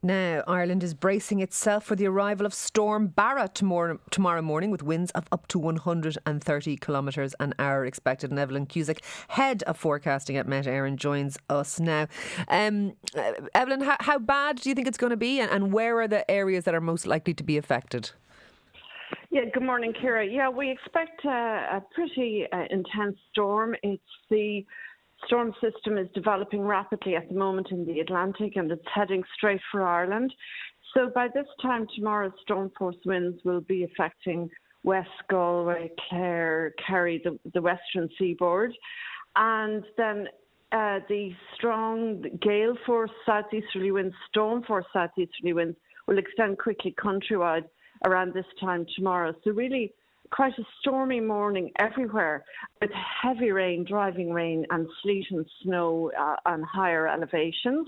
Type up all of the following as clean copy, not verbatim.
Now, Ireland is bracing itself for the arrival of Storm Barra tomorrow morning, with winds of up to 130 kilometres an hour expected. And Evelyn Cusack, head of forecasting at Met Éireann, joins us now. Evelyn, how bad do you think it's going to be, and where are the areas that are most likely to be affected? Yeah, good morning, Ciara. Yeah, we expect a pretty intense storm. The storm system is developing rapidly at the moment in the Atlantic, and it's heading straight for Ireland. So by this time tomorrow, storm force winds will be affecting West Galway, Clare, Kerry, the western seaboard. And then the strong gale force southeasterly winds, storm force southeasterly winds will extend quickly countrywide around this time tomorrow. So really quite a stormy morning everywhere, with heavy rain, driving rain and sleet and snow on higher elevations.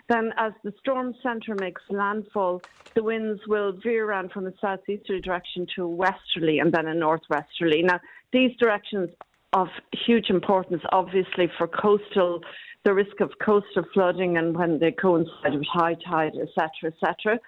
Then as the storm centre makes landfall, the winds will veer around from a southeasterly direction to a westerly and then a northwesterly. Now, these directions of huge importance, obviously, for the risk of coastal flooding and when they coincide with high tide, etc., etc.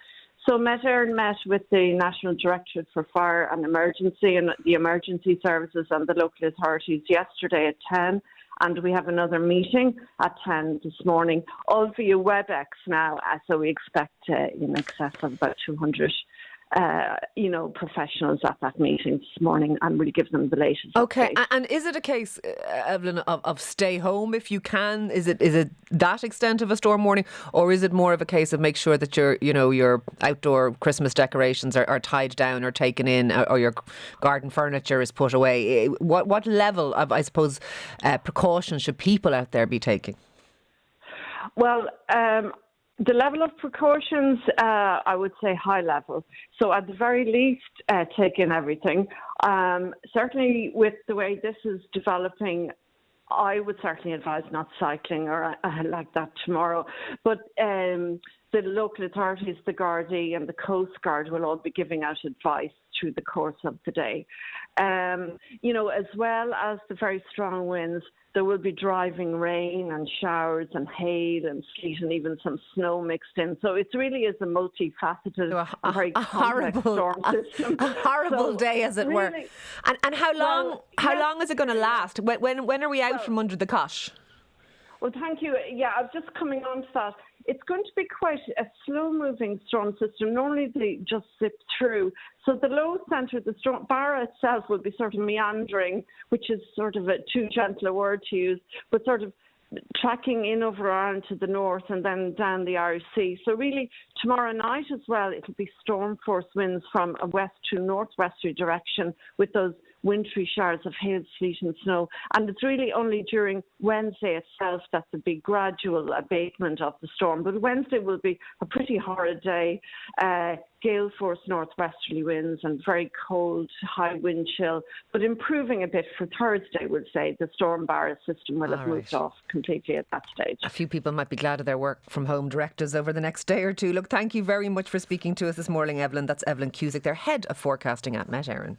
So Met Éireann met with the National Directorate for Fire and Emergency and the emergency services and the local authorities yesterday at 10, and we have another meeting at 10 this morning, all via WebEx now. So we expect in excess of about 200 professionals at that meeting this morning, and we'll give them the latest Okay, update. and is it a case, Evelyn, of stay home if you can? Is it that extent of a storm warning, or is it more of a case of make sure that your outdoor Christmas decorations are tied down or taken in, or your garden furniture is put away? What level of, I suppose, precautions should people out there be taking? Well, the level of precautions, I would say high level. So at the very least, take in everything. Certainly with the way this is developing, I would certainly advise not cycling or like that tomorrow. But the local authorities, the Gardaí and the Coast Guard will all be giving out advice through the course of the day. As well as the very strong winds, there will be driving rain and showers and hail and sleet and even some snow mixed in. So it really is a multifaceted, very complex storm system. A horrible day, as it were. And how long is it going to last? When are we out from under the cosh? Well, thank you. Yeah, I'm just coming on to that. It's going to be quite a slow-moving storm system. Normally they just zip through. So the low centre, the Storm Barra itself, will be sort of meandering, which is sort of a too gentle a word to use, but sort of tracking in over Ireland to the north and then down the Irish Sea. So really, tomorrow night as well, it'll be storm force winds from a west to northwesterly direction with those wintry showers of hail, sleet and snow. And it's really only during Wednesday itself that there'll be gradual abatement of the storm. But Wednesday will be a pretty horrid day. Gale force northwesterly winds and very cold, high wind chill, but improving a bit for Thursday, we'll say. The Storm Barra system will have moved off completely at that stage. A few people might be glad of their work from home directives over the next day or two. Look, thank you very much for speaking to us this morning, Evelyn. That's Evelyn Cusack, their head of forecasting at Met Éireann.